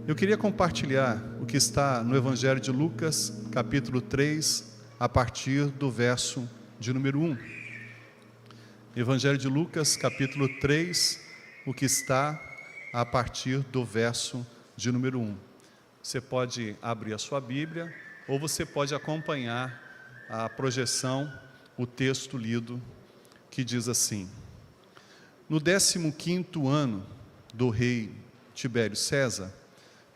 Eu queria compartilhar o que está no Evangelho de Lucas, capítulo 3, a partir do verso de número 1. Evangelho de Lucas, capítulo 3, o que está a partir do verso de número 1. Você pode abrir a sua Bíblia ou você pode acompanhar a projeção, o texto lido, que diz assim: No 15º ano do rei Tibério César,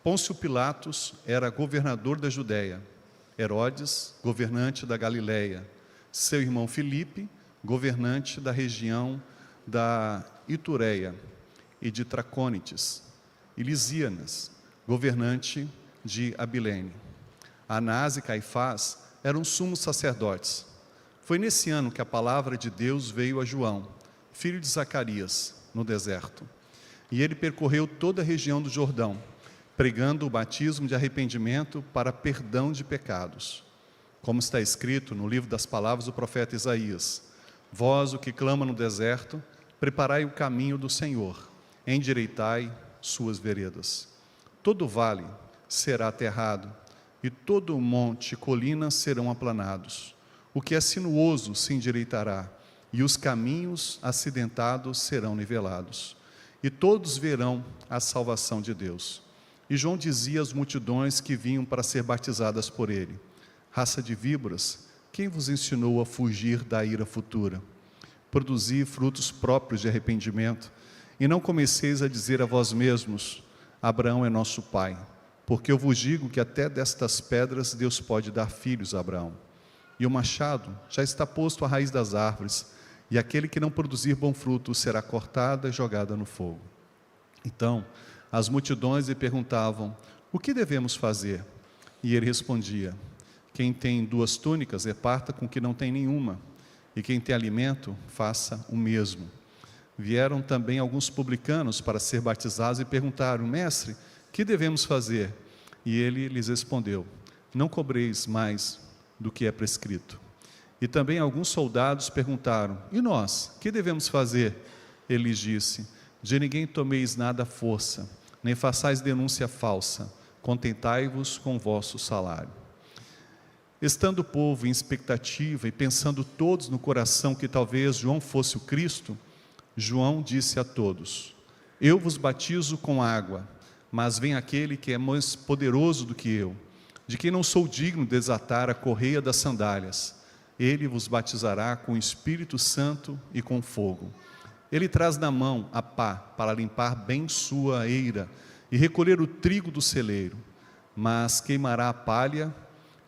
Pôncio Pilatos era governador da Judéia, Herodes, governante da Galileia, seu irmão Filipe, governante da região da Itureia e de Tracônites, e Lisíanas, governante de Abilene. Anás e Caifás eram sumos sacerdotes. Foi nesse ano que a palavra de Deus veio a João, filho de Zacarias, no deserto. E ele percorreu toda a região do Jordão, pregando o batismo de arrependimento para perdão de pecados. Como está escrito no livro das palavras do profeta Isaías: Vós, o que clama no deserto, preparai o caminho do Senhor, endireitai suas veredas. Todo vale será aterrado, e todo monte e colina serão aplanados. O que é sinuoso se endireitará, e os caminhos acidentados serão nivelados. E todos verão a salvação de Deus. E João dizia às multidões que vinham para ser batizadas por ele: Raça de víboras, quem vos ensinou a fugir da ira futura? Produzi frutos próprios de arrependimento, e não comeceis a dizer a vós mesmos: Abraão é nosso pai, porque eu vos digo que até destas pedras Deus pode dar filhos a Abraão. E o machado já está posto à raiz das árvores, e aquele que não produzir bom fruto será cortado e jogado no fogo. Então as multidões lhe perguntavam: O que devemos fazer? E ele respondia: Quem tem 2 túnicas, reparta com o que não tem nenhuma, e quem tem alimento, faça o mesmo. Vieram também alguns publicanos para ser batizados e perguntaram: Mestre, que devemos fazer? E ele lhes respondeu: Não cobreis mais do que é prescrito. E também alguns soldados perguntaram: E nós, que devemos fazer? Ele lhes disse: De ninguém tomeis nada à força, nem façais denúncia falsa, contentai-vos com o vosso salário. Estando o povo em expectativa e pensando todos no coração que talvez João fosse o Cristo, João disse a todos: Eu vos batizo com água, mas vem aquele que é mais poderoso do que eu, de quem não sou digno de desatar a correia das sandálias. Ele vos batizará com o Espírito Santo e com fogo. Ele traz na mão a pá para limpar bem sua eira e recolher o trigo do celeiro, mas queimará a palha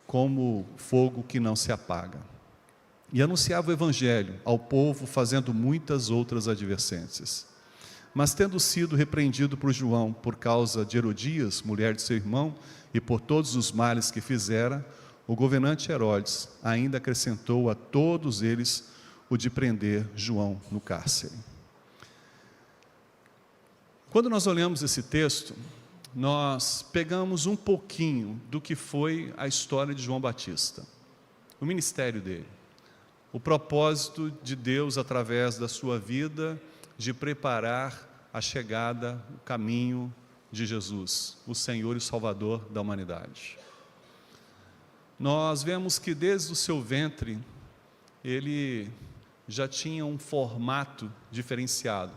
como fogo que não se apaga. E anunciava o Evangelho ao povo, fazendo muitas outras advertências. Mas tendo sido repreendido por João por causa de Herodias, mulher de seu irmão, e por todos os males que fizera, o governante Herodes ainda acrescentou a todos eles o de prender João no cárcere. Quando nós olhamos esse texto, nós pegamos um pouquinho do que foi a história de João Batista, o ministério dele, o propósito de Deus através da sua vida de preparar a chegada, o caminho de Jesus, o Senhor e Salvador da humanidade. Nós vemos que desde o seu ventre, ele já tinha um formato diferenciado.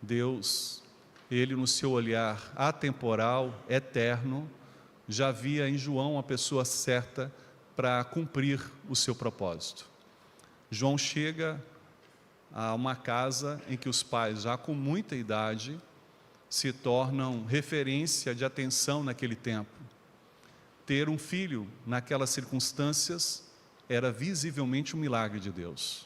Deus, ele no seu olhar atemporal, eterno, já via em João a pessoa certa para cumprir o seu propósito. João chega a uma casa em que os pais, já com muita idade, se tornam referência de atenção naquele tempo. Ter um filho naquelas circunstâncias era visivelmente um milagre de Deus.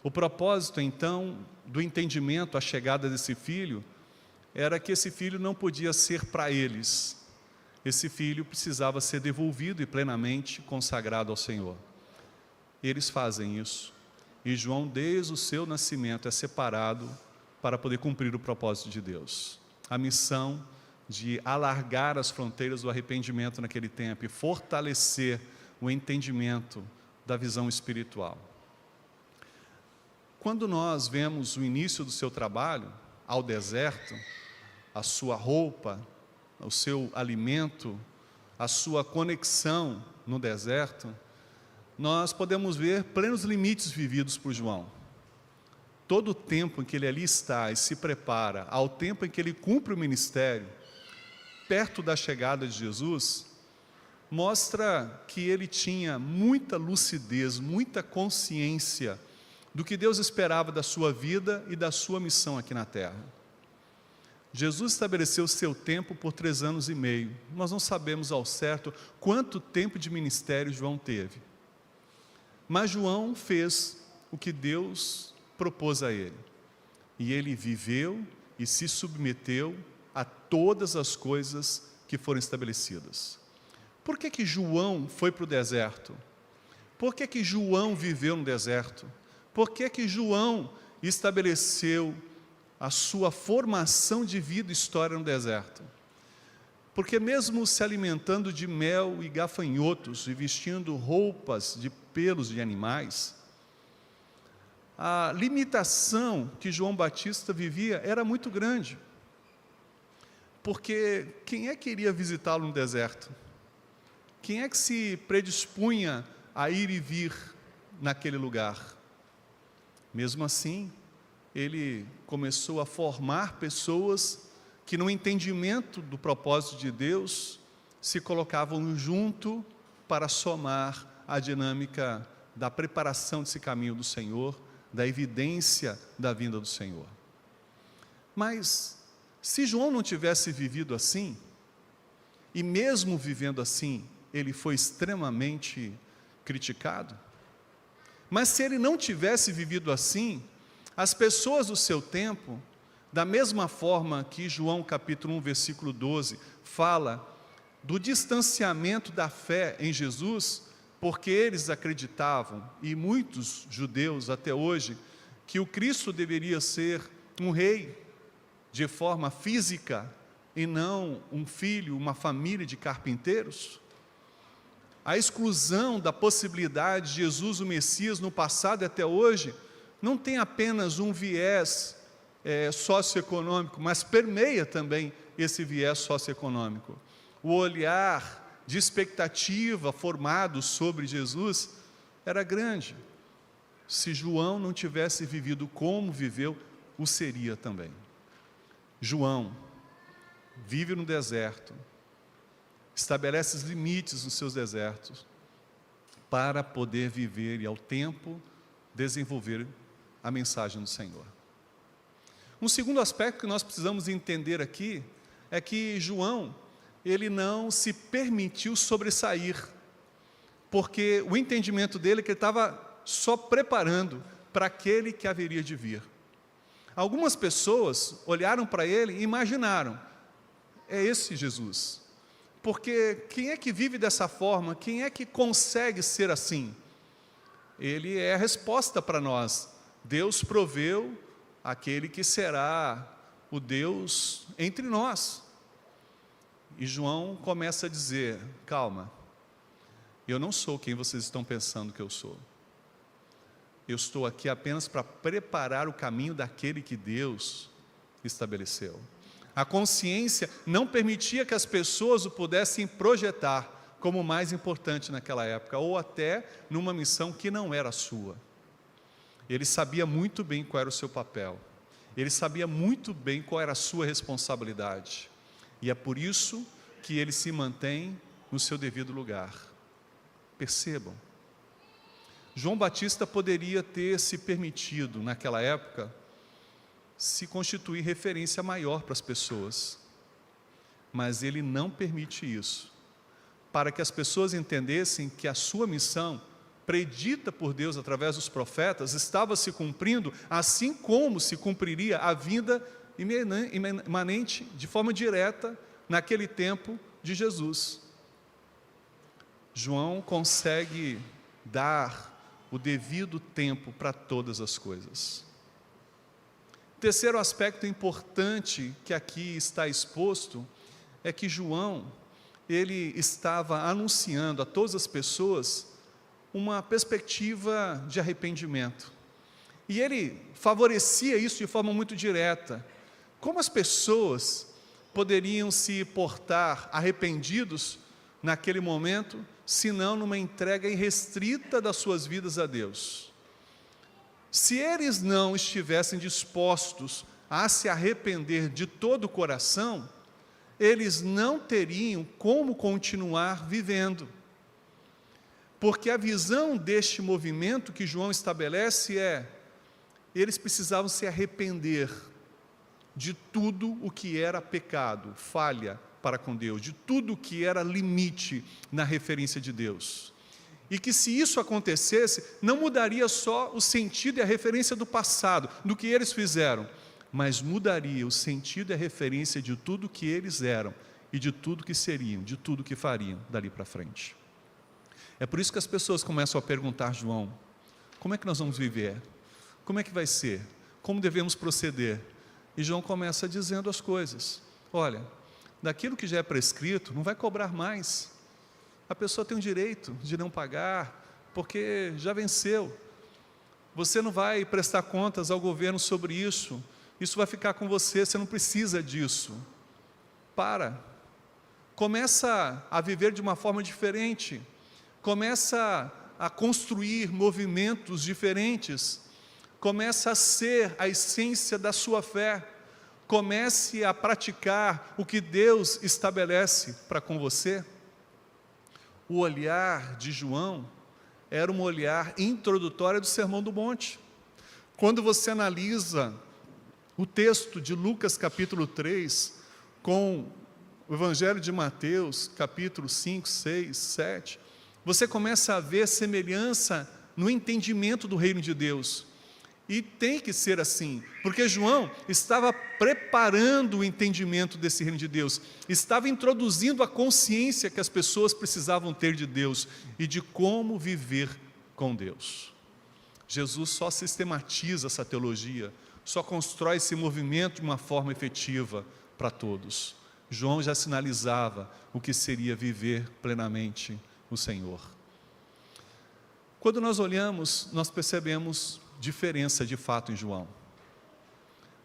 O propósito, então, do entendimento, a chegada desse filho, era que esse filho não podia ser para eles. Esse filho precisava ser devolvido e plenamente consagrado ao Senhor. Eles fazem isso. E João, desde o seu nascimento, é separado para poder cumprir o propósito de Deus. A missão de alargar as fronteiras do arrependimento naquele tempo e fortalecer o entendimento da visão espiritual. Quando nós vemos o início do seu trabalho, ao deserto, a sua roupa, o seu alimento, a sua conexão no deserto, nós podemos ver plenos limites vividos por João. Todo o tempo em que ele ali está e se prepara, ao tempo em que ele cumpre o ministério, perto da chegada de Jesus, mostra que ele tinha muita lucidez, muita consciência do que Deus esperava da sua vida e da sua missão aqui na terra. Jesus estabeleceu o seu tempo por 3 anos e meio. Nós não sabemos ao certo quanto tempo de ministério João teve. Mas João fez o que Deus propôs a ele. E ele viveu e se submeteu a todas as coisas que foram estabelecidas. Por que João foi para o deserto? Por que João viveu no deserto? Por que João estabeleceu a sua formação de vida e história no deserto? Porque mesmo se alimentando de mel e gafanhotos e vestindo roupas de pelos de animais, a limitação que João Batista vivia era muito grande. Porque quem é que iria visitá-lo no deserto? Quem é que se predispunha a ir e vir naquele lugar? Mesmo assim, ele começou a formar pessoas que, no entendimento do propósito de Deus, se colocavam junto para somar a dinâmica da preparação desse caminho do Senhor, da evidência da vinda do Senhor. Mas, se João não tivesse vivido assim, e mesmo vivendo assim, ele foi extremamente criticado, mas se ele não tivesse vivido assim, as pessoas do seu tempo, da mesma forma que João capítulo 1, versículo 12, fala do distanciamento da fé em Jesus, porque eles acreditavam, e muitos judeus até hoje, que o Cristo deveria ser um rei de forma física, e não um filho, uma família de carpinteiros. A exclusão da possibilidade de Jesus, o Messias, no passado e até hoje, não tem apenas um viés socioeconômico, mas permeia também esse viés socioeconômico. O olhar de expectativa formado sobre Jesus era grande. Se João não tivesse vivido como viveu, o seria também. João vive no deserto, estabelece os limites nos seus desertos, para poder viver e ao tempo desenvolver a mensagem do Senhor. Um segundo aspecto que nós precisamos entender aqui, é que João, ele não se permitiu sobressair, porque o entendimento dele é que ele estava só preparando para aquele que haveria de vir. Algumas pessoas olharam para ele e imaginaram, é esse Jesus. Porque quem é que vive dessa forma? Quem é que consegue ser assim? Ele é a resposta para nós. Deus proveu aquele que será o Deus entre nós. E João começa a dizer, calma, eu não sou quem vocês estão pensando que eu sou. Eu estou aqui apenas para preparar o caminho daquele que Deus estabeleceu. A consciência não permitia que as pessoas o pudessem projetar como o mais importante naquela época, ou até numa missão que não era sua. Ele sabia muito bem qual era o seu papel, ele sabia muito bem qual era a sua responsabilidade, e é por isso que ele se mantém no seu devido lugar. Percebam, João Batista poderia ter se permitido, naquela época, se constituir referência maior para as pessoas, mas ele não permite isso, para que as pessoas entendessem que a sua missão, predita por Deus através dos profetas, estava se cumprindo, assim como se cumpriria a vinda imanente, de forma direta, naquele tempo de Jesus. João consegue dar o devido tempo para todas as coisas. Terceiro aspecto importante que aqui está exposto é que João, ele estava anunciando a todas as pessoas uma perspectiva de arrependimento. E ele favorecia isso de forma muito direta. Como as pessoas poderiam se portar arrependidos naquele momento, senão numa entrega irrestrita das suas vidas a Deus. Se eles não estivessem dispostos a se arrepender de todo o coração, eles não teriam como continuar vivendo. Porque a visão deste movimento que João estabelece eles precisavam se arrepender de tudo o que era pecado, falha para com Deus, de tudo o que era limite na referência de Deus. E que se isso acontecesse, não mudaria só o sentido e a referência do passado, do que eles fizeram, mas mudaria o sentido e a referência de tudo que eles eram e de tudo que seriam, de tudo que fariam dali para frente. É por isso que as pessoas começam a perguntar, João, como é que nós vamos viver? Como é que vai ser? Como devemos proceder? E João começa dizendo as coisas. Olha, daquilo que já é prescrito, não vai cobrar mais. A pessoa tem o direito de não pagar, porque já venceu. Você não vai prestar contas ao governo sobre isso. Isso vai ficar com você, você não precisa disso. Começa a viver de uma forma diferente. Começa a construir movimentos diferentes. Começa a ser a essência da sua fé. Comece a praticar o que Deus estabelece para com você. O olhar de João era um olhar introdutório do Sermão do Monte. Quando você analisa o texto de Lucas capítulo 3, com o Evangelho de Mateus, capítulo 5, 6, 7, você começa a ver semelhança no entendimento do reino de Deus. E tem que ser assim, porque João estava preparando o entendimento desse reino de Deus, estava introduzindo a consciência que as pessoas precisavam ter de Deus e de como viver com Deus. Jesus só sistematiza essa teologia, só constrói esse movimento de uma forma efetiva para todos. João já sinalizava o que seria viver plenamente o Senhor. Quando nós olhamos, nós percebemos diferença de fato em João.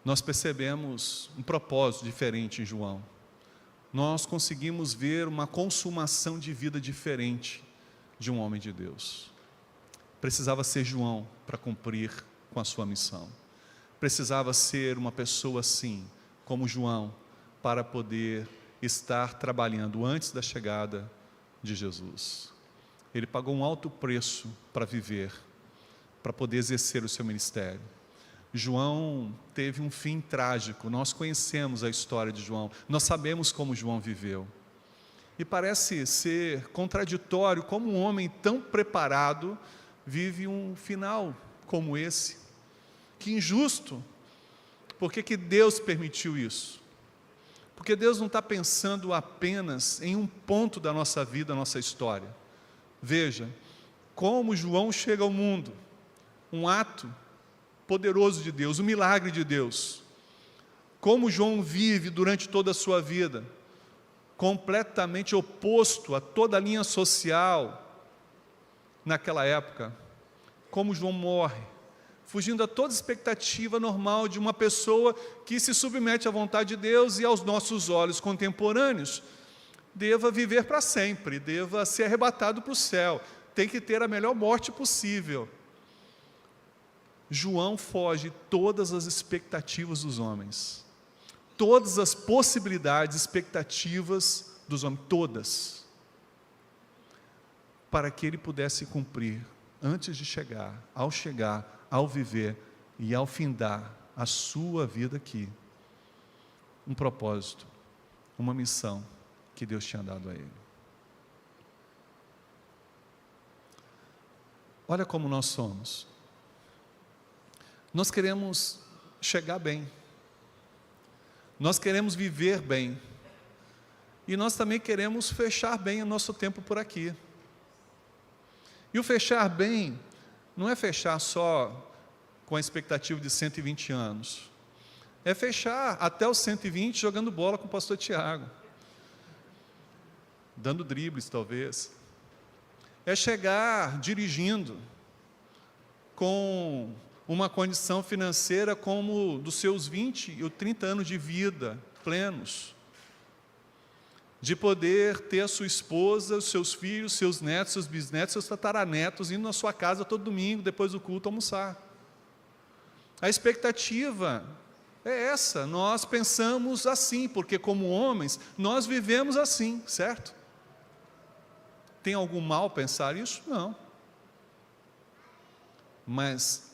Nós percebemos um propósito diferente em João. Nós conseguimos ver uma consumação de vida diferente de um homem de Deus. Precisava ser João para cumprir com a sua missão. Precisava ser uma pessoa assim, como João, para poder estar trabalhando antes da chegada de Jesus. Ele pagou um alto preço para viver, para poder exercer o seu ministério. João teve um fim trágico. Nós conhecemos a história de João, nós sabemos como João viveu. E parece ser contraditório como um homem tão preparado vive um final como esse. Que injusto. Por que Deus permitiu isso? Porque Deus não está pensando apenas em um ponto da nossa vida, da nossa história. Veja, como João chega ao mundo, um ato poderoso de Deus, um milagre de Deus. Como João vive durante toda a sua vida, completamente oposto a toda a linha social naquela época. Como João morre, fugindo a toda expectativa normal de uma pessoa que se submete à vontade de Deus e aos nossos olhos contemporâneos, deva viver para sempre, deva ser arrebatado para o céu, tem que ter a melhor morte possível. João foge todas as expectativas dos homens, todas as possibilidades, expectativas dos homens, todas, para que ele pudesse cumprir, antes de chegar, ao viver e ao findar a sua vida aqui, um propósito, uma missão que Deus tinha dado a ele. Olha como nós somos. Nós queremos chegar bem, nós queremos viver bem, e nós também queremos fechar bem o nosso tempo por aqui. E o fechar bem, não é fechar só com a expectativa de 120 anos, é fechar até os 120 jogando bola com o pastor Tiago, dando dribles talvez, é chegar dirigindo, com uma condição financeira como dos seus 20 ou 30 anos de vida plenos, de poder ter a sua esposa, os seus filhos, seus netos, seus bisnetos, seus tataranetos, indo na sua casa todo domingo, depois do culto, almoçar. A expectativa é essa, nós pensamos assim, porque como homens, nós vivemos assim, certo? Tem algum mal pensar isso? Não. Mas,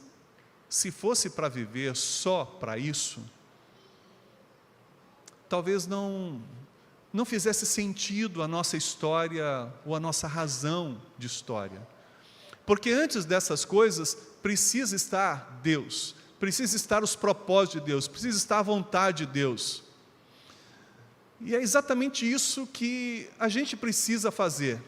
se fosse para viver só para isso, talvez não fizesse sentido a nossa história, ou a nossa razão de história. Porque antes dessas coisas, precisa estar Deus, precisa estar os propósitos de Deus, precisa estar a vontade de Deus. E é exatamente isso que a gente precisa fazer.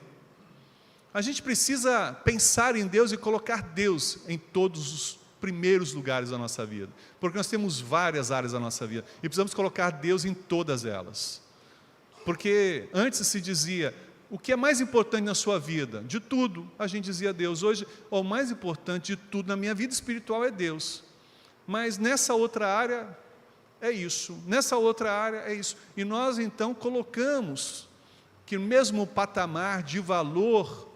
A gente precisa pensar em Deus e colocar Deus em todos os primeiros lugares da nossa vida. Porque nós temos várias áreas da nossa vida e precisamos colocar Deus em todas elas. Porque antes se dizia, o que é mais importante na sua vida? De tudo, a gente dizia Deus. Hoje, o mais importante de tudo na minha vida espiritual é Deus. Mas nessa outra área é isso, nessa outra área é isso. E nós então colocamos que no mesmo patamar de valor,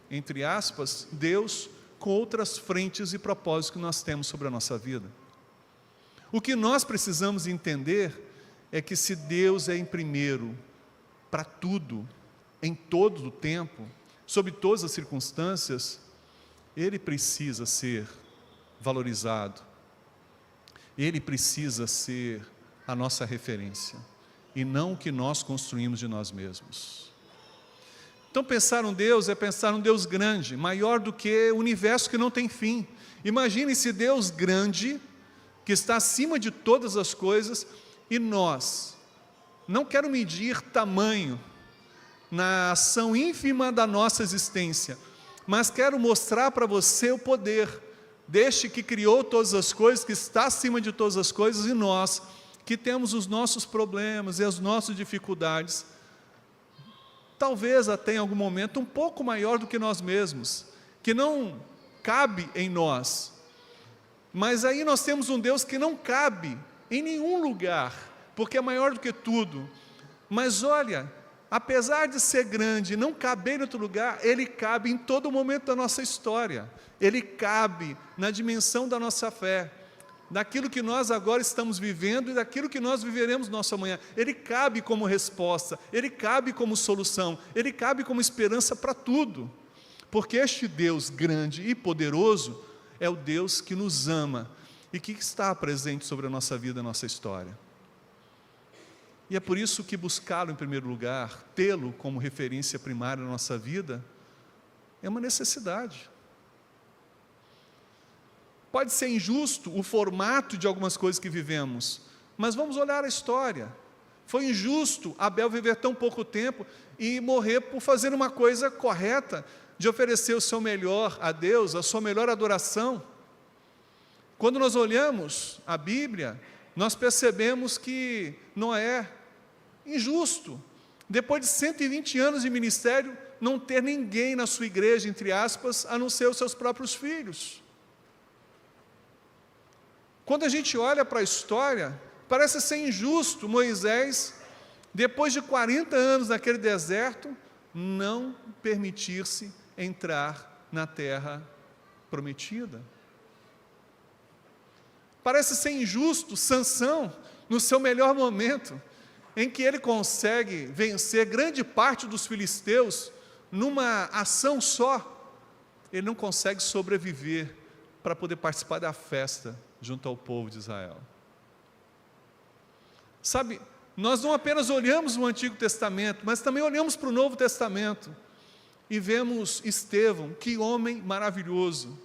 entre aspas, Deus, com outras frentes e propósitos que nós temos sobre a nossa vida. O que nós precisamos entender é que se Deus é em primeiro para tudo, em todo o tempo, sob todas as circunstâncias, Ele precisa ser valorizado, Ele precisa ser a nossa referência, e não o que nós construímos de nós mesmos. Então pensar um Deus é pensar um Deus grande, maior do que o universo que não tem fim. Imagine esse Deus grande, que está acima de todas as coisas, e nós, não quero medir tamanho na ação ínfima da nossa existência, mas quero mostrar para você o poder deste que criou todas as coisas, que está acima de todas as coisas, e nós, que temos os nossos problemas e as nossas dificuldades, talvez até em algum momento um pouco maior do que nós mesmos, que não cabe em nós, mas aí nós temos um Deus que não cabe em nenhum lugar, porque é maior do que tudo. Mas olha, apesar de ser grande e não caber em outro lugar, Ele cabe em todo momento da nossa história, Ele cabe na dimensão da nossa fé, daquilo que nós agora estamos vivendo e daquilo que nós viveremos no nosso amanhã. Ele cabe como resposta, Ele cabe como solução, Ele cabe como esperança para tudo, porque este Deus grande e poderoso é o Deus que nos ama e que está presente sobre a nossa vida, a nossa história. E é por isso que buscá-lo em primeiro lugar, tê-lo como referência primária na nossa vida, é uma necessidade. Pode ser injusto o formato de algumas coisas que vivemos, mas vamos olhar a história. Foi injusto Abel viver tão pouco tempo e morrer por fazer uma coisa correta, de oferecer o seu melhor a Deus, a sua melhor adoração. Quando nós olhamos a Bíblia, nós percebemos que Noé, injusto, depois de 120 anos de ministério, não ter ninguém na sua igreja, entre aspas, a não ser os seus próprios filhos. Quando a gente olha para a história, parece ser injusto Moisés, depois de 40 anos naquele deserto, não permitir-se entrar na terra prometida. Parece ser injusto Sansão, no seu melhor momento, em que ele consegue vencer grande parte dos filisteus numa ação só, ele não consegue sobreviver para poder participar da festa junto ao povo de Israel. Sabe, nós não apenas olhamos o Antigo Testamento, mas também olhamos para o Novo Testamento e vemos Estevão, que homem maravilhoso.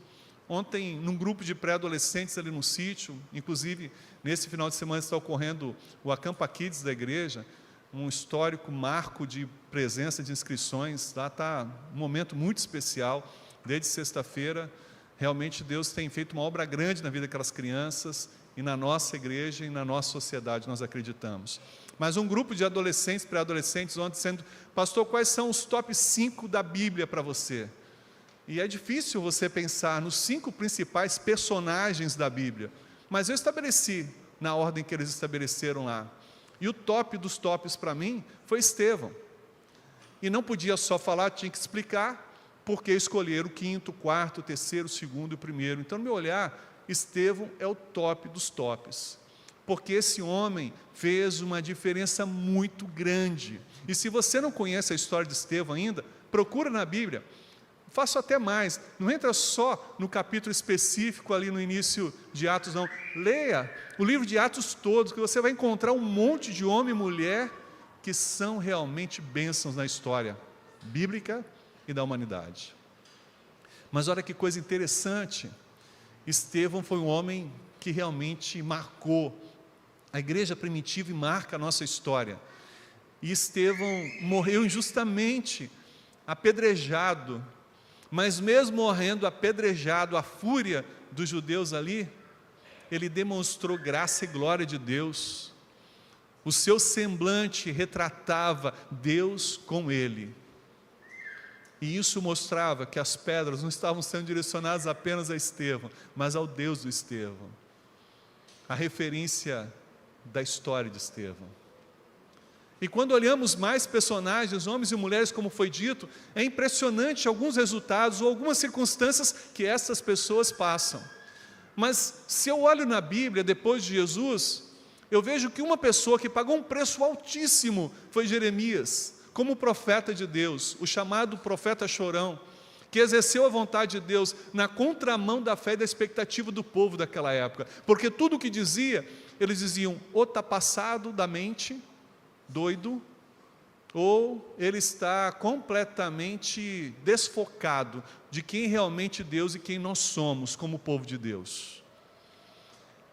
Ontem, num grupo de pré-adolescentes ali no sítio, inclusive nesse final de semana está ocorrendo o Acampa Kids da igreja, um histórico marco de presença de inscrições. Lá está um momento muito especial, desde sexta-feira. Realmente Deus tem feito uma obra grande na vida daquelas crianças, e na nossa igreja e na nossa sociedade, nós acreditamos. Mas um grupo de adolescentes, pré-adolescentes, ontem dizendo: pastor, quais são os top 5 da Bíblia para você? E é difícil você pensar nos 5 principais personagens da Bíblia, mas eu estabeleci na ordem que eles estabeleceram lá. E o top dos tops para mim foi Estevão. E não podia só falar, tinha que explicar por que escolher o quinto, o quarto, o terceiro, o segundo e o primeiro. Então, no meu olhar, Estevão é o top dos tops. Porque esse homem fez uma diferença muito grande. E se você não conhece a história de Estevão ainda, procura na Bíblia. Faço até mais, não entra só no capítulo específico ali no início de Atos, não. Leia o livro de Atos todos, que você vai encontrar um monte de homem e mulher que são realmente bênçãos na história bíblica e da humanidade. Mas olha que coisa interessante, Estevão foi um homem que realmente marcou a igreja primitiva e marca a nossa história. E Estevão morreu injustamente, apedrejado, mas mesmo morrendo apedrejado, a fúria dos judeus ali, ele demonstrou graça e glória de Deus. O seu semblante retratava Deus com ele. E isso mostrava que as pedras não estavam sendo direcionadas apenas a Estevão, mas ao Deus do Estevão. A referência da história de Estevão. E quando olhamos mais personagens, homens e mulheres, como foi dito, é impressionante alguns resultados ou algumas circunstâncias que essas pessoas passam. Mas se eu olho na Bíblia, depois de Jesus, eu vejo que uma pessoa que pagou um preço altíssimo foi Jeremias, como profeta de Deus, o chamado profeta chorão, que exerceu a vontade de Deus na contramão da fé e da expectativa do povo daquela época, porque tudo o que dizia, eles diziam, ou está passado da mente, doido, ou ele está completamente desfocado de quem realmente Deus e quem nós somos como povo de Deus.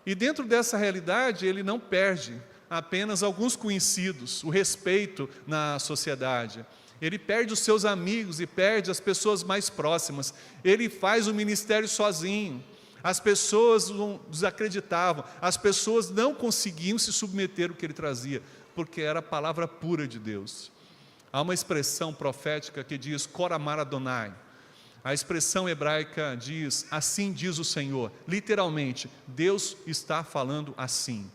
E dentro dessa realidade, ele não perde apenas alguns conhecidos, o respeito na sociedade. Ele perde os seus amigos e perde as pessoas mais próximas. Ele faz o ministério sozinho. As pessoas o desacreditavam, as pessoas não conseguiam se submeter ao que ele trazia, porque era a palavra pura de Deus. Há uma expressão profética que diz, Koramar Adonai. A expressão hebraica diz, assim diz o Senhor. Literalmente, Deus está falando assim.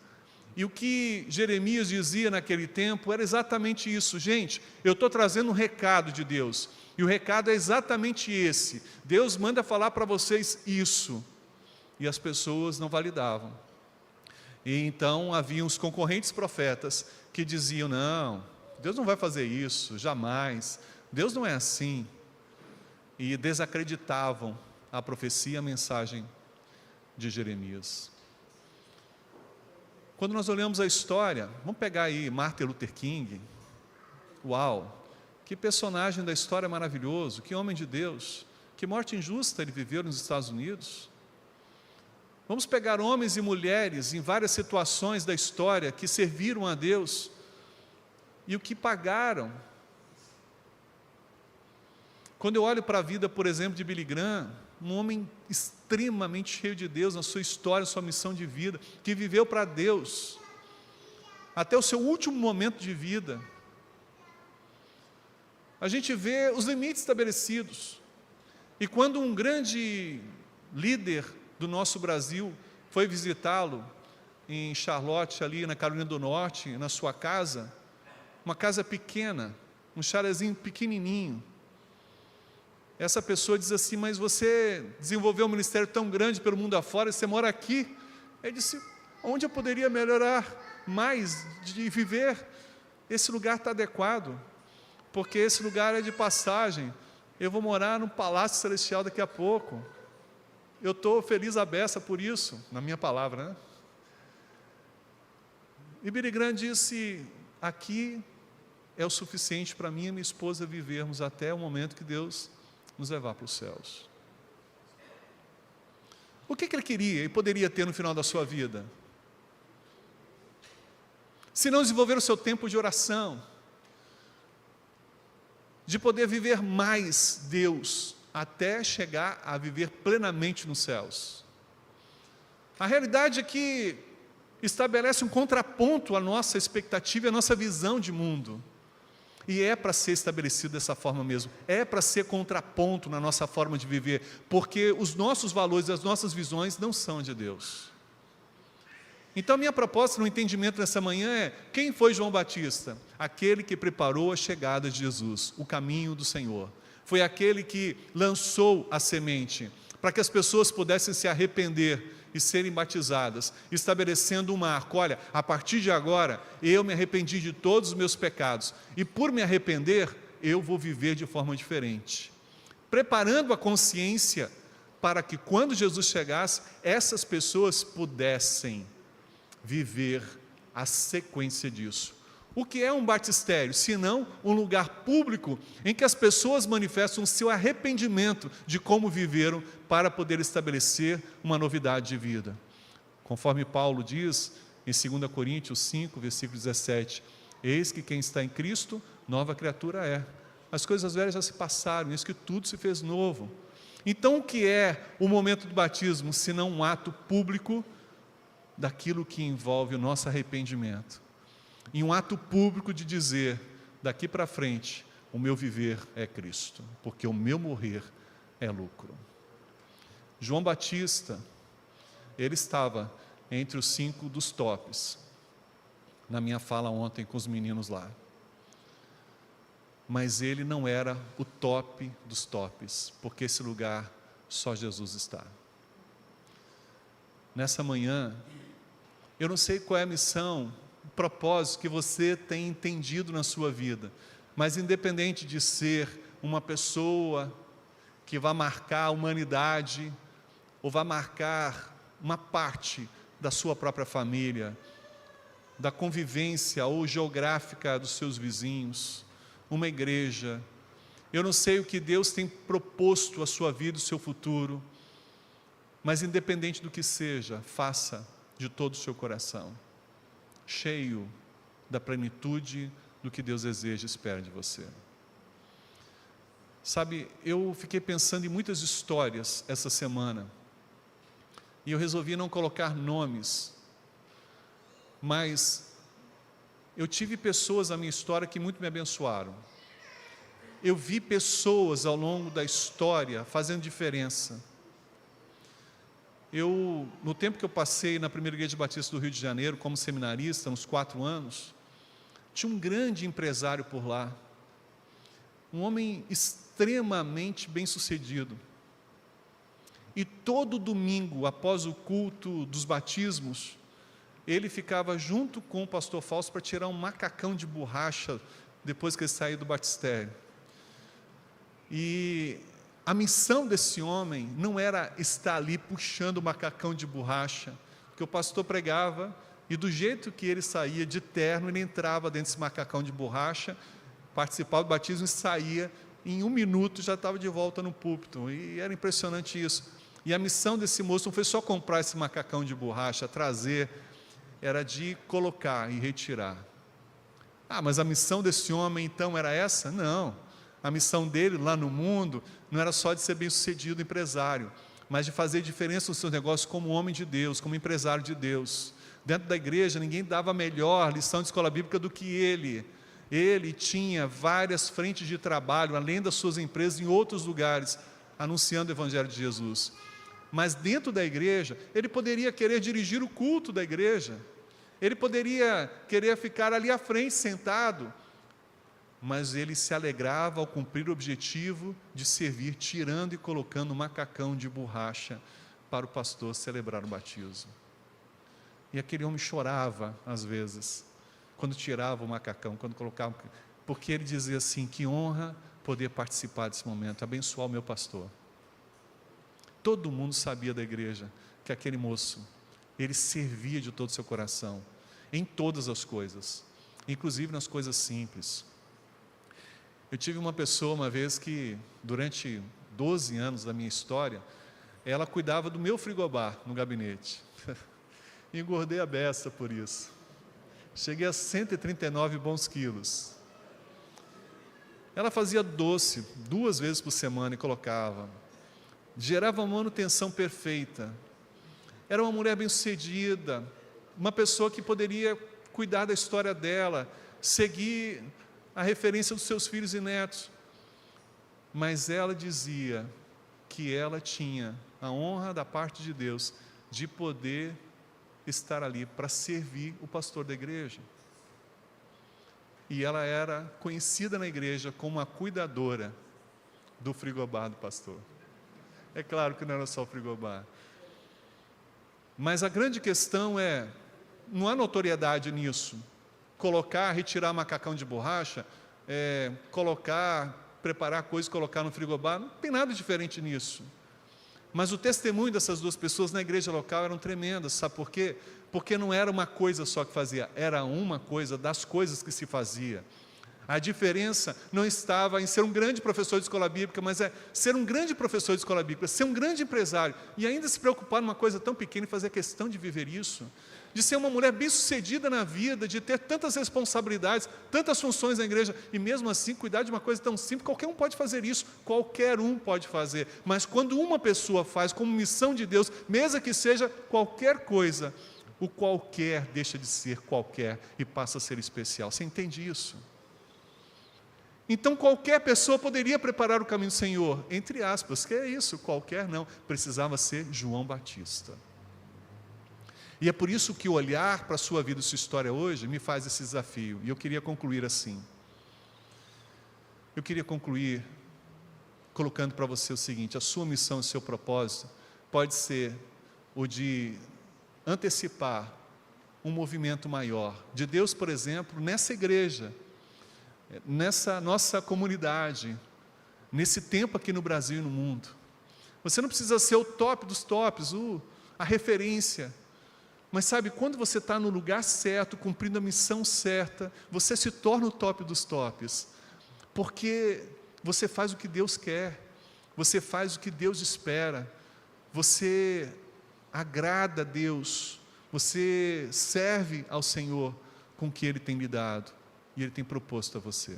E o que Jeremias dizia naquele tempo era exatamente isso. Gente, eu estou trazendo um recado de Deus. E o recado é exatamente esse. Deus manda falar para vocês isso. E as pessoas não validavam. E então haviam os concorrentes profetas que diziam, não, Deus não vai fazer isso, jamais. Deus não é assim. E desacreditavam a profecia, a mensagem de Jeremias. Quando nós olhamos a história, vamos pegar aí Martin Luther King, uau, que personagem da história maravilhoso, que homem de Deus, que morte injusta ele viveu nos Estados Unidos. Vamos pegar homens e mulheres em várias situações da história que serviram a Deus e o que pagaram. Quando eu olho para a vida, por exemplo, de Billy Graham, um homem extremamente cheio de Deus na sua história, na sua missão de vida, que viveu para Deus até o seu último momento de vida. A gente vê os limites estabelecidos. E quando um grande líder do nosso Brasil foi visitá-lo em Charlotte, ali na Carolina do Norte, na sua casa, uma casa pequena, um chalezinho pequenininho. Essa pessoa diz assim, mas você desenvolveu um ministério tão grande pelo mundo afora, e você mora aqui. Ele disse, onde eu poderia melhorar mais de viver? Esse lugar está adequado, porque esse lugar é de passagem. Eu vou morar no Palácio Celestial daqui a pouco. Eu estou feliz à beça por isso, na minha palavra, né? E Billy Graham disse, aqui é o suficiente para mim e minha esposa vivermos até o momento que Deus nos levar para os céus. O que ele queria e poderia ter no final da sua vida? Se não desenvolver o seu tempo de oração, de poder viver mais Deus, até chegar a viver plenamente nos céus. A realidade é que estabelece um contraponto à nossa expectativa e à nossa visão de mundo. E é para ser estabelecido dessa forma mesmo, é para ser contraponto na nossa forma de viver, porque os nossos valores e as nossas visões não são de Deus. Então, minha proposta no entendimento nessa manhã é: quem foi João Batista? Aquele que preparou a chegada de Jesus, o caminho do Senhor. Foi aquele que lançou a semente para que as pessoas pudessem se arrepender e serem batizadas, estabelecendo um marco. Olha, a partir de agora, eu me arrependi de todos os meus pecados, e por me arrepender, eu vou viver de forma diferente. Preparando a consciência para que quando Jesus chegasse, essas pessoas pudessem viver a sequência disso. O que é um batistério? Senão um lugar público em que as pessoas manifestam o seu arrependimento de como viveram para poder estabelecer uma novidade de vida. Conforme Paulo diz em 2 Coríntios 5, versículo 17, eis que quem está em Cristo, nova criatura é. As coisas velhas já se passaram, eis que tudo se fez novo. Então o que é o momento do batismo, senão um ato público daquilo que envolve o nosso arrependimento? Em um ato público de dizer, daqui para frente, o meu viver é Cristo, porque o meu morrer é lucro. João Batista, ele estava entre os 5 dos tops, na minha fala ontem com os meninos lá. Mas ele não era o top dos tops, porque esse lugar só Jesus está. Nessa manhã, eu não sei qual é a missão, o propósito que você tem entendido na sua vida, mas independente de ser uma pessoa que vai marcar a humanidade, ou vai marcar uma parte da sua própria família, da convivência ou geográfica dos seus vizinhos, uma igreja, eu não sei o que Deus tem proposto à sua vida, o seu futuro, mas independente do que seja, faça de todo o seu coração, cheio da plenitude do que Deus deseja e espera de você. Sabe, eu fiquei pensando em muitas histórias essa semana, e eu resolvi não colocar nomes, mas eu tive pessoas na minha história que muito me abençoaram. Eu vi pessoas ao longo da história fazendo diferença. No tempo que eu passei na primeira igreja batista do Rio de Janeiro, como seminarista, uns 4 anos, tinha um grande empresário por lá, um homem extremamente bem-sucedido. E todo domingo, após o culto dos batismos, ele ficava junto com o pastor Fausto para tirar um macacão de borracha, depois que ele saía do batistério. E a missão desse homem não era estar ali puxando o macacão de borracha, porque o pastor pregava, e do jeito que ele saía de terno, ele entrava dentro desse macacão de borracha, participava do batismo e saía, em 1 minuto já estava de volta no púlpito, e era impressionante isso. E a missão desse moço não foi só comprar esse macacão de borracha, trazer, era de colocar e retirar. Ah, mas a missão desse homem então era essa? Não. A missão dele lá no mundo não era só de ser bem-sucedido empresário, mas de fazer diferença nos seus negócios como homem de Deus, como empresário de Deus. Dentro da igreja, ninguém dava melhor lição de escola bíblica do que ele. Ele tinha várias frentes de trabalho, além das suas empresas, em outros lugares, anunciando o Evangelho de Jesus. Mas dentro da igreja, ele poderia querer dirigir o culto da igreja, ele poderia querer ficar ali à frente, sentado, mas ele se alegrava ao cumprir o objetivo de servir, tirando e colocando um macacão de borracha para o pastor celebrar o batismo. E aquele homem chorava, às vezes, quando tirava o macacão, quando colocava, porque ele dizia assim, que honra poder participar desse momento, abençoar o meu pastor. Todo mundo sabia da igreja que aquele moço, ele servia de todo o seu coração, em todas as coisas, inclusive nas coisas simples. Eu tive uma pessoa uma vez que, durante 12 anos da minha história, ela cuidava do meu frigobar no gabinete. Engordei a beça por isso. Cheguei a 139 bons quilos. Ela fazia doce 2 vezes por semana e colocava. Gerava uma manutenção perfeita. Era uma mulher bem-sucedida, uma pessoa que poderia cuidar da história dela, seguir a referência dos seus filhos e netos. Mas ela dizia que ela tinha a honra da parte de Deus de poder estar ali para servir o pastor da igreja. E ela era conhecida na igreja como a cuidadora do frigobar do pastor. É claro que não era só o frigobar. Mas a grande questão é, não há notoriedade nisso. Colocar, retirar macacão de borracha, preparar coisas, colocar no frigobar, não tem nada diferente nisso. Mas o testemunho dessas duas pessoas na igreja local eram tremendas, sabe por quê? Porque não era uma coisa só que fazia, era uma coisa das coisas que se fazia. A diferença não estava em ser um grande professor de escola bíblica, mas ser um grande professor de escola bíblica, ser um grande empresário, e ainda se preocupar numa coisa tão pequena e fazer questão de viver isso, de ser uma mulher bem-sucedida na vida, de ter tantas responsabilidades, tantas funções na igreja, e mesmo assim cuidar de uma coisa tão simples. Qualquer um pode fazer isso, qualquer um pode fazer, mas quando uma pessoa faz como missão de Deus, mesmo que seja qualquer coisa, o qualquer deixa de ser qualquer e passa a ser especial. Você entende isso? Então qualquer pessoa poderia preparar o caminho do Senhor, entre aspas, que é isso, qualquer não, precisava ser João Batista. E é por isso que o olhar para a sua vida e sua história hoje me faz esse desafio, e eu queria concluir assim. Eu queria concluir colocando para você o seguinte: a sua missão e o seu propósito pode ser o de antecipar um movimento maior, de Deus, por exemplo, nessa igreja, nessa nossa comunidade, nesse tempo aqui no Brasil e no mundo. Você não precisa ser o top dos tops, a referência, mas sabe, quando você está no lugar certo, cumprindo a missão certa, você se torna o top dos tops, porque você faz o que Deus quer, você faz o que Deus espera, você agrada a Deus, você serve ao Senhor com o que Ele tem lhe dado, e Ele tem proposto a você.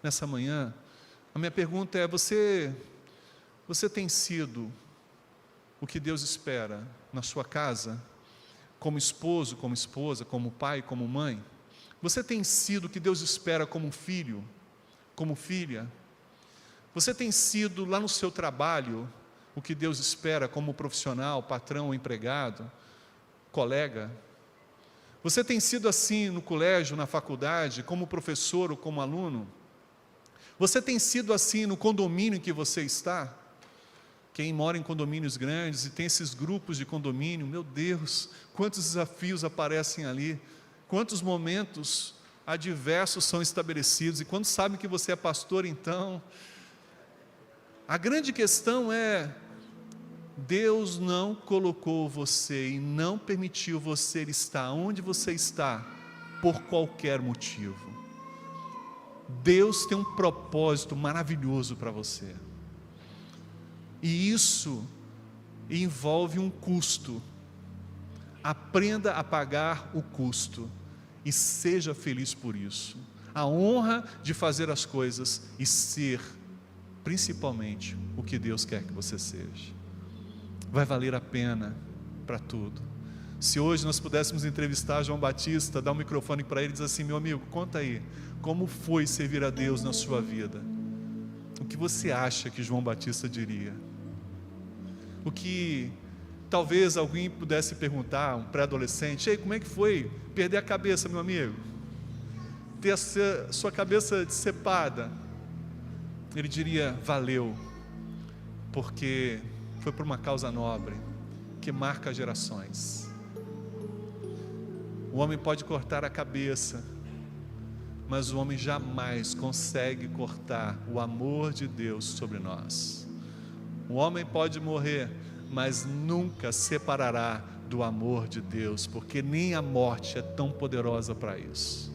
Nessa manhã, a minha pergunta é: você tem sido o que Deus espera na sua casa? Como esposo, como esposa, como pai, como mãe? Você tem sido o que Deus espera como filho, como filha? Você tem sido lá no seu trabalho o que Deus espera como profissional, patrão, empregado, colega? Você tem sido assim no colégio, na faculdade, como professor ou como aluno? Você tem sido assim no condomínio em que você está? Quem mora em condomínios grandes e tem esses grupos de condomínio, meu Deus, quantos desafios aparecem ali, quantos momentos adversos são estabelecidos, e quando sabem que você é pastor, então, a grande questão é, Deus não colocou você e não permitiu você estar onde você está por qualquer motivo. Deus tem um propósito maravilhoso para você. E isso envolve um custo. Aprenda a pagar o custo e seja feliz por isso. A honra de fazer as coisas e ser, principalmente, o que Deus quer que você seja. Vai valer a pena para tudo. Se hoje nós pudéssemos entrevistar João Batista, dar um microfone para ele e dizer assim: meu amigo, conta aí, como foi servir a Deus na sua vida? O que você acha que João Batista diria? O que talvez alguém pudesse perguntar, um pré-adolescente: ei, como é que foi perder a cabeça, meu amigo? Ter a sua cabeça decepada? Ele diria: valeu, porque foi por uma causa nobre, que marca gerações. O homem pode cortar a cabeça, mas o homem jamais consegue cortar o amor de Deus sobre nós. O homem pode morrer, mas nunca separará do amor de Deus, porque nem a morte é tão poderosa para isso.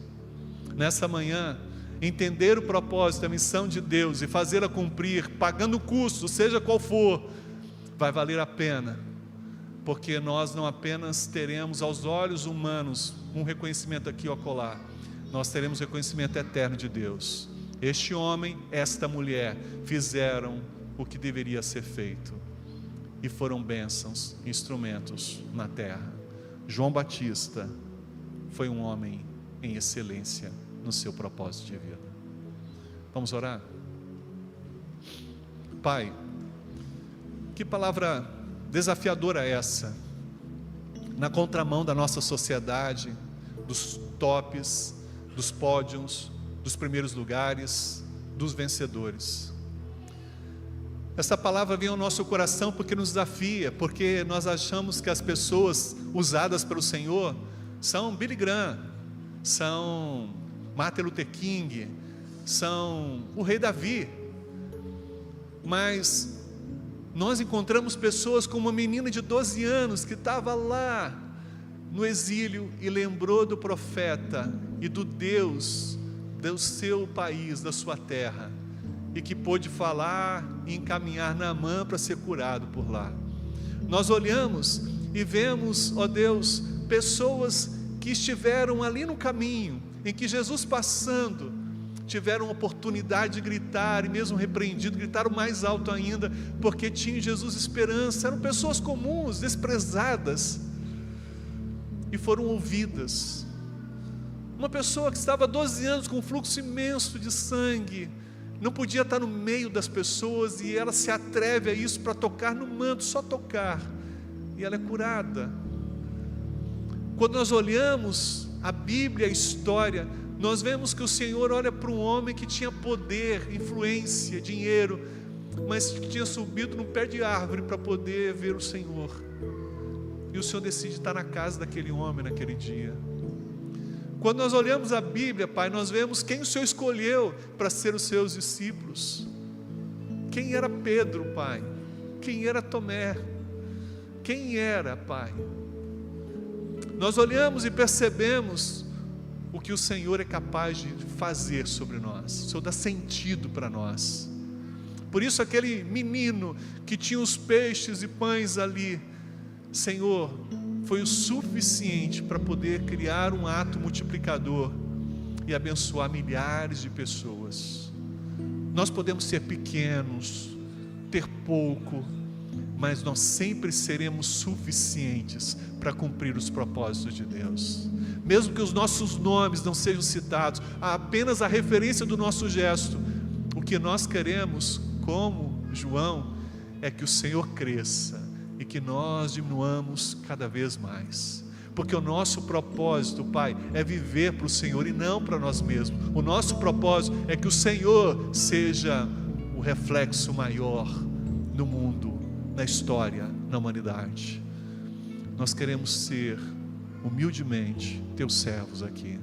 Nessa manhã, entender o propósito, a missão de Deus e fazê-la cumprir, pagando o custo, seja qual for, vai valer a pena, porque nós não apenas teremos aos olhos humanos um reconhecimento aqui ou acolá, nós teremos reconhecimento eterno de Deus. Este homem, esta mulher fizeram o que deveria ser feito e foram bênçãos, instrumentos na terra. João Batista foi um homem em excelência no seu propósito de vida. Vamos orar? Pai, que palavra desafiadora é essa? na contramão da nossa sociedade, dos tops, dos pódios, dos primeiros lugares, dos vencedores. Essa palavra vem ao nosso coração porque nos desafia, porque nós achamos que as pessoas usadas pelo Senhor são Billy Graham, são Martin Luther King, são o rei Davi. Mas nós encontramos pessoas como uma menina de 12 anos que estava lá no exílio e lembrou do profeta e do Deus do seu país, da sua terra, e que pôde falar e encaminhar Naamã para ser curado por lá. Nós olhamos e vemos, ó Deus, pessoas que estiveram ali no caminho, em que Jesus passando, tiveram oportunidade de gritar, e mesmo repreendido, gritaram mais alto ainda, porque tinham em Jesus esperança. Eram pessoas comuns, desprezadas, e foram ouvidas. Uma pessoa que estava há 12 anos com um fluxo imenso de sangue, não podia estar no meio das pessoas, e ela se atreve a isso para tocar no manto, só tocar, e ela é curada. Quando nós olhamos a Bíblia, a história, nós vemos que o Senhor olha para um homem que tinha poder, influência, dinheiro, mas que tinha subido num pé de árvore para poder ver o Senhor, e o Senhor decide estar na casa daquele homem naquele dia. Quando nós olhamos a Bíblia, Pai, nós vemos quem o Senhor escolheu para ser os seus discípulos. Quem era Pedro, Pai? Quem era Tomé? Quem era, Pai? Nós olhamos e percebemos o que o Senhor é capaz de fazer sobre nós. O Senhor dá sentido para nós. Por isso aquele menino que tinha os peixes e pães ali, Senhor, foi o suficiente para poder criar um ato multiplicador e abençoar milhares de pessoas. Nós podemos ser pequenos, ter pouco, mas nós sempre seremos suficientes para cumprir os propósitos de Deus. Mesmo que os nossos nomes não sejam citados, apenas a referência do nosso gesto, o que nós queremos, como João, é que o Senhor cresça e que nós diminuamos cada vez mais, porque o nosso propósito, Pai, é viver para o Senhor e não para nós mesmos. O nosso propósito é que o Senhor seja o reflexo maior no mundo, na história, na humanidade. Nós queremos ser humildemente teus servos aqui.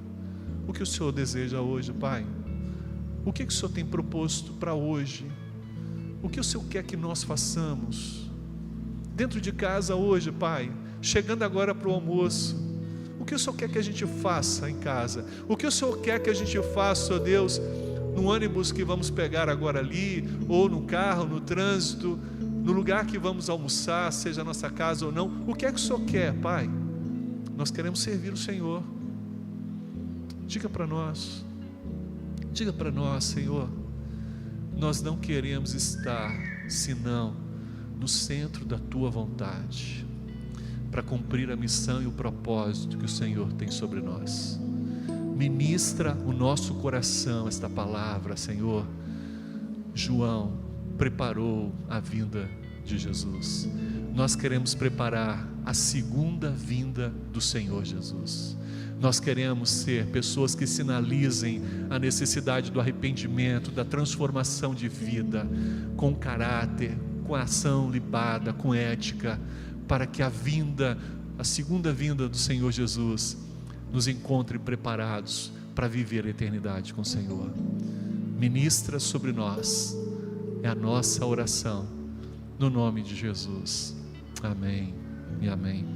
O que o Senhor deseja hoje, Pai? O que o Senhor tem proposto para hoje? O que o Senhor quer que nós façamos? Dentro de casa hoje, Pai, chegando agora para o almoço, o que o Senhor quer que a gente faça em casa? O que o Senhor quer que a gente faça, ó Deus, no ônibus que vamos pegar agora ali, ou no carro, no trânsito, no lugar que vamos almoçar, seja a nossa casa ou não? O que é que o Senhor quer, Pai? Nós queremos servir o Senhor. Diga para nós, Senhor, nós não queremos estar senão no centro da Tua vontade, para cumprir a missão e o propósito que o Senhor tem sobre nós. Ministra o nosso coração esta palavra, Senhor. João preparou a vinda de Jesus. Nós queremos preparar a segunda vinda do Senhor Jesus. Nós queremos ser pessoas que sinalizem a necessidade do arrependimento, da transformação de vida, com caráter, com ação libada, com ética, para que a segunda vinda do Senhor Jesus nos encontre preparados para viver a eternidade com o Senhor. Ministra sobre nós, é a nossa oração, no nome de Jesus. Amém e amém.